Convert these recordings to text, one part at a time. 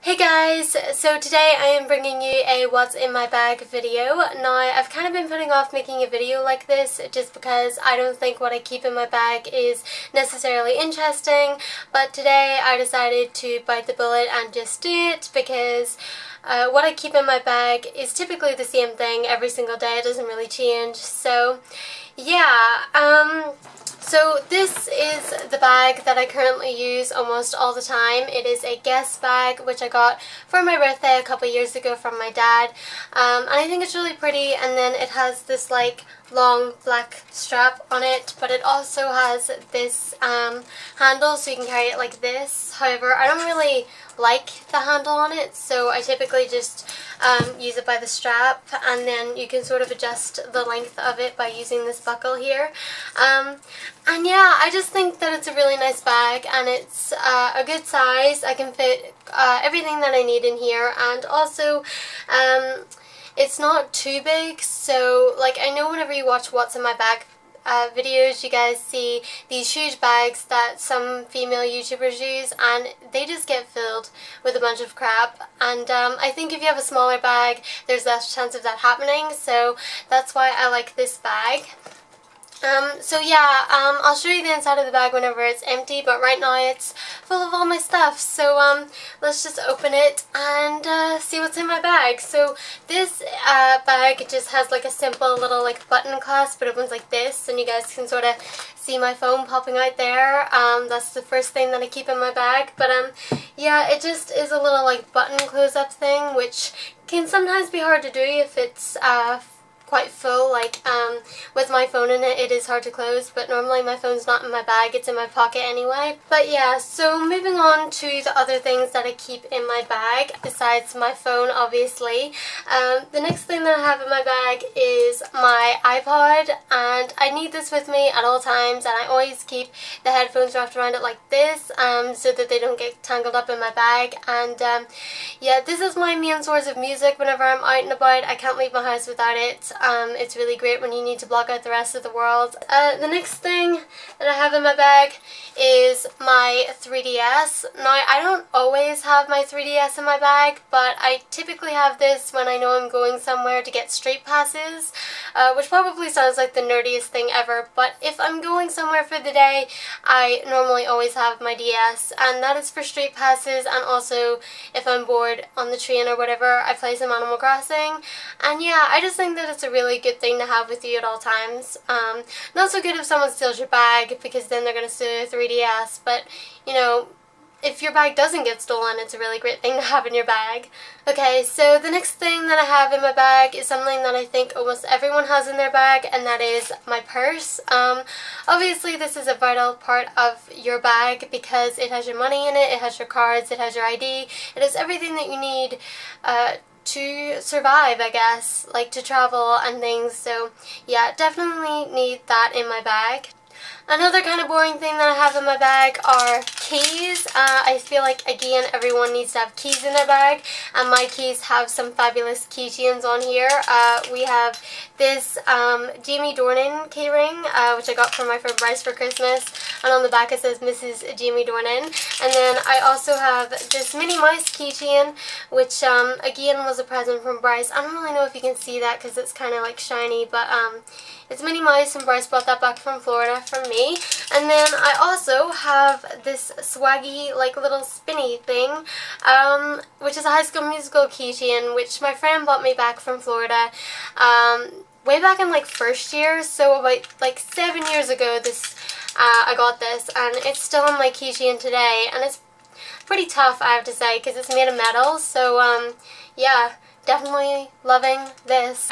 Hey guys, so today I am bringing you a what's in my bag video. Now I've kind of been putting off making a video like this just because I don't think what I keep in my bag is necessarily interesting, but today I decided to bite the bullet and just do it because what I keep in my bag is typically the same thing every single day. It doesn't really change. So yeah, so this is the bag that I currently use almost all the time. It is a Guess bag which I got for my birthday a couple years ago from my dad, and I think it's really pretty. And then it has this like long black strap on it, but it also has this handle so you can carry it like this. However, I don't really like the handle on it, so I typically just use it by the strap, and then you can sort of adjust the length of it by using this buckle here. And yeah, I just think that it's a really nice bag, and it's a good size. I can fit everything that I need in here, and also it's not too big. So like, I know whenever you watch what's in my bag videos, you guys see these huge bags that some female YouTubers use, and they just get filled with a bunch of crap. And I think if you have a smaller bag, there's less chance of that happening, so that's why I like this bag. So yeah, I'll show you the inside of the bag whenever it's empty, but right now it's full of all my stuff. So let's just open it and see what's in my bag. So this bag just has like a simple little like button clasp, but it opens like this, and you guys can sort of see my phone popping out there. That's the first thing that I keep in my bag. But yeah, it just is a little like button close up thing, which can sometimes be hard to do if it's quite full. Like with my phone in it, it is hard to close, but normally my phone's not in my bag, it's in my pocket anyway. But yeah, so moving on to the other things that I keep in my bag besides my phone, obviously. The next thing that I have in my bag is my iPod, and I need this with me at all times, and I always keep the headphones wrapped around it like this so that they don't get tangled up in my bag. And yeah, this is my main source of music whenever I'm out and about. I can't leave my house without it. It's really great when you need to block out the rest of the world. The next thing that I have in my bag is my 3DS. Now, I don't always have my 3DS in my bag, but I typically have this when I know I'm going somewhere to get street passes, which probably sounds like the nerdiest thing ever, but if I'm going somewhere for the day, I normally always have my DS, and that is for street passes, and also if I'm bored on the train or whatever, I play some Animal Crossing. And yeah, I just think that it's a really good thing to have with you at all times. Not so good if someone steals your bag, because then they're going to steal your 3DS, but you know, if your bag doesn't get stolen, it's a really great thing to have in your bag. Okay, so the next thing that I have in my bag is something that I think almost everyone has in their bag, and that is my purse. Obviously this is a vital part of your bag because it has your money in it, it has your cards, it has your ID, it has everything that you need to survive, I guess, like to travel and things. So yeah, definitely need that in my bag. Another kind of boring thing that I have in my bag are keys. I feel like, again, everyone needs to have keys in their bag, and my keys have some fabulous keychains on here. We have this Jamie Dornan keyring, which I got from my friend Bryce for Christmas, and on the back it says Mrs. Jamie Dornan. And then I also have this Minnie Mouse keychain, which again was a present from Bryce. I don't really know if you can see that because it's kind of like shiny, but it's Minnie Mouse, and Bryce brought that back from Florida from me. And then I also have this swaggy like little spinny thing, which is a High School Musical keychain, which my friend bought me back from Florida way back in like first year, so about like 7 years ago I got this, and it's still on my keychain today, and it's pretty tough, I have to say, because it's made of metal. So yeah, definitely loving this.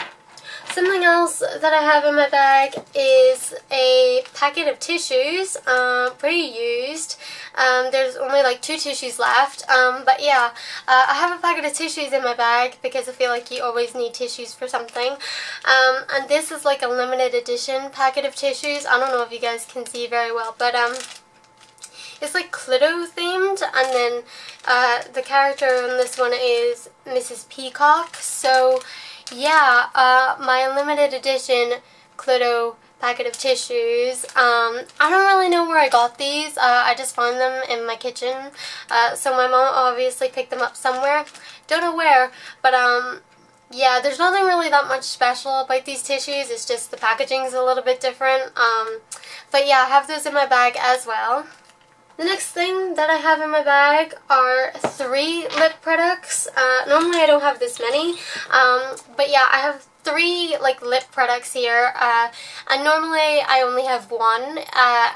Something else that I have in my bag is a packet of tissues, pretty used. There's only like 2 tissues left, but yeah, I have a packet of tissues in my bag because I feel like you always need tissues for something. And this is like a limited edition packet of tissues. I don't know if you guys can see very well, but it's like Cluedo themed, and then the character in this one is Mrs. Peacock. So yeah, my limited edition Cluedo packet of tissues. I don't really know where I got these. I just found them in my kitchen. So my mom obviously picked them up somewhere. Don't know where, but yeah, there's nothing really that much special about these tissues. It's just the packaging's a little bit different. But yeah, I have those in my bag as well. The next thing that I have in my bag are 3 lip products. Normally I don't have this many, but yeah, I have 3 like lip products here, and normally I only have one,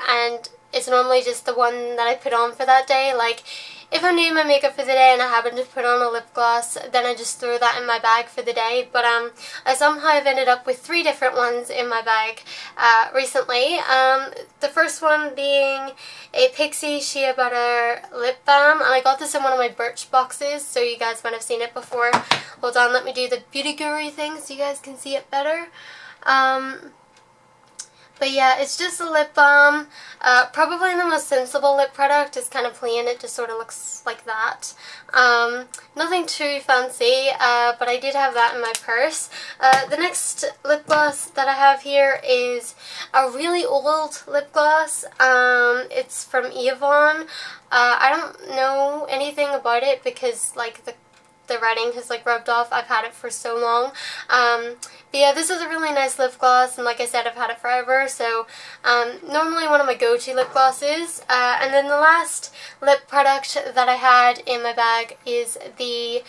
and it's normally just the one that I put on for that day. Like, if I'm doing my makeup for the day and I happen to put on a lip gloss, then I just throw that in my bag for the day. But I somehow have ended up with 3 different ones in my bag recently. The first one being a Pixie Shea Butter lip balm, and I got this in one of my Birch boxes, so you guys might have seen it before. Hold on, let me do the beauty guru thing so you guys can see it better. But yeah, it's just a lip balm. Probably the most sensible lip product. It's kind of plain, it just sort of looks like that. Nothing too fancy, but I did have that in my purse. The next lip gloss that I have here is a really old lip gloss. It's from Avon. I don't know anything about it because like the writing has like rubbed off. I've had it for so long. But yeah, this is a really nice lip gloss, and like I said, I've had it forever, so normally one of my go-to lip glosses. And then the last lip product that I had in my bag is the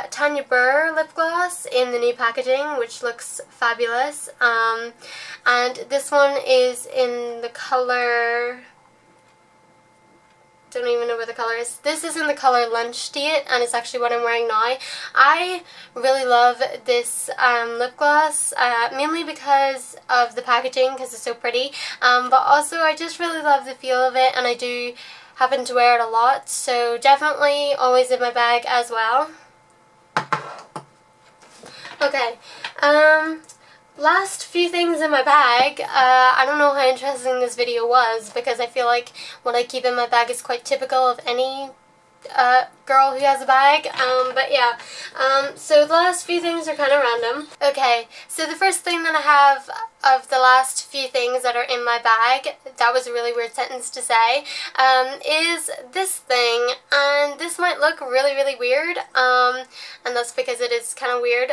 Tanya Burr lip gloss in the new packaging, which looks fabulous. And this one is in the color... don't even know where the color is. This is in the color Lunch Date, and it's actually what I'm wearing now. I really love this lip gloss, mainly because of the packaging, because it's so pretty, but also I just really love the feel of it, and I do happen to wear it a lot, so definitely always in my bag as well. Okay, last few things in my bag. I don't know how interesting this video was because I feel like what I keep in my bag is quite typical of any girl who has a bag, but yeah, so the last few things are kind of random. Okay, so the first thing that I have of the last few things that are in my bag, that was a really weird sentence to say, is this thing, and this might look really, really weird, and that's because it is kind of weird,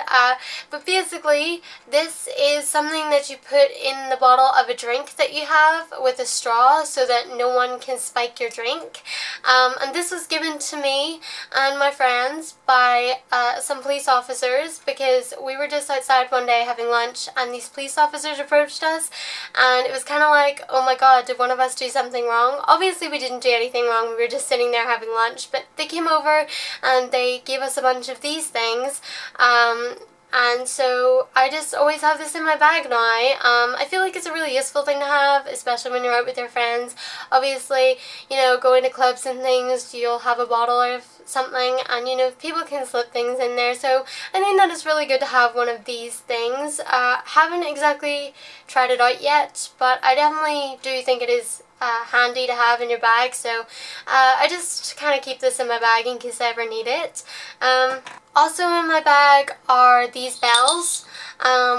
but basically this is something that you put in the bottle of a drink that you have with a straw so that no one can spike your drink, and this was given to me and my friends by some police officers because we were just outside one day having lunch, and these police officers approached us, and it was kind of like, oh my god, did one of us do something wrong? Obviously we didn't do anything wrong, we were just sitting there having lunch, but they came over and they gave us a bunch of these things, and so I just always have this in my bag now. I feel like it's a really useful thing to have, especially when you're out with your friends. Obviously, you know, going to clubs and things, you'll have a bottle of something, and you know, people can slip things in there, so I think that it's really good to have one of these things. Haven't exactly tried it out yet, but I definitely do think it is handy to have in your bag, so I just kind of keep this in my bag in case I ever need it. Also in my bag are these bells,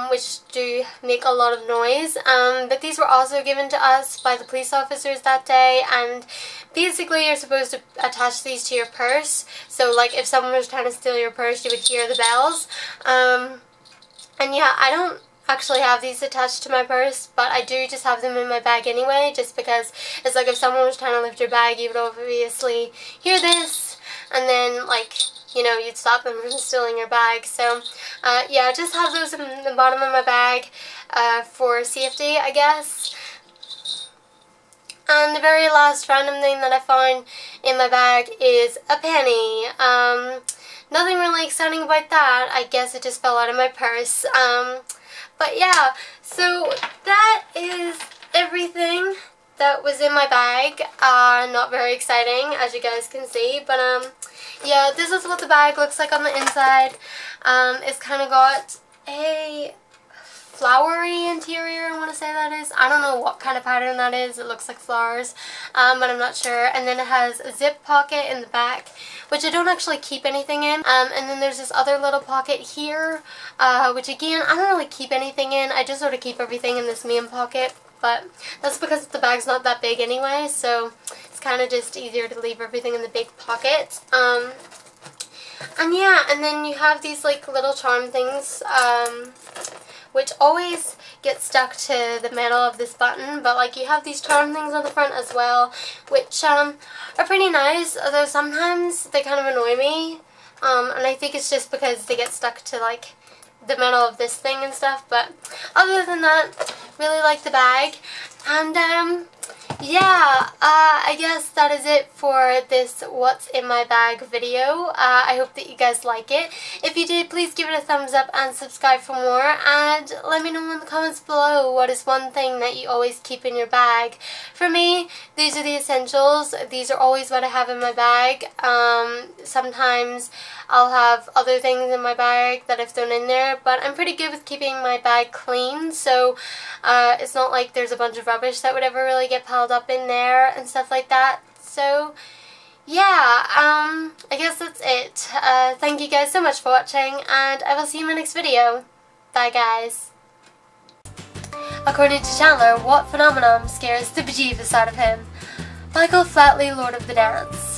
which do make a lot of noise, but these were also given to us by the police officers that day, and basically you're supposed to attach these to your purse, so like if someone was trying to steal your purse you would hear the bells, and yeah, I don't actually have these attached to my purse, but I do just have them in my bag anyway, just because it's like if someone was trying to lift your bag you would obviously hear this, and then like, you know, you'd stop them from stealing your bag. So yeah, just have those in the bottom of my bag for safety, I guess. And the very last random thing that I found in my bag is a penny. Nothing really exciting about that. I guess it just fell out of my purse. But yeah, so that is everything that was in my bag. Not very exciting, as you guys can see, but yeah, this is what the bag looks like on the inside. It's kind of got a flowery interior, I want to say that is. I don't know what kind of pattern that is. It looks like flowers, but I'm not sure. And then it has a zip pocket in the back, which I don't actually keep anything in. And then there's this other little pocket here, which again, I don't really keep anything in. I just sort of keep everything in this main pocket, but that's because the bag's not that big anyway, so it's kind of just easier to leave everything in the big pocket. And yeah, and then you have these like little charm things, which always get stuck to the metal of this button, but like you have these charm things on the front as well, which are pretty nice, although sometimes they kind of annoy me, and I think it's just because they get stuck to like the metal of this thing and stuff. But other than that, really like the bag. And yeah, I guess that is it for this what's in my bag video. I hope that you guys like it. If you did, please give it a thumbs up and subscribe for more, and let me know in the comments below what is one thing that you always keep in your bag. For me, these are the essentials. These are always what I have in my bag. Sometimes I'll have other things in my bag that I've thrown in there, but I'm pretty good with keeping my bag clean, so it's not like there's a bunch of rubbish that would ever really get piled up in there and stuff like that. So yeah, I guess that's it. Thank you guys so much for watching, and I will see you in my next video. Bye guys. According to Chandler, what phenomenon scares the bejeebus out of him? Michael Flatley, Lord of the Dance.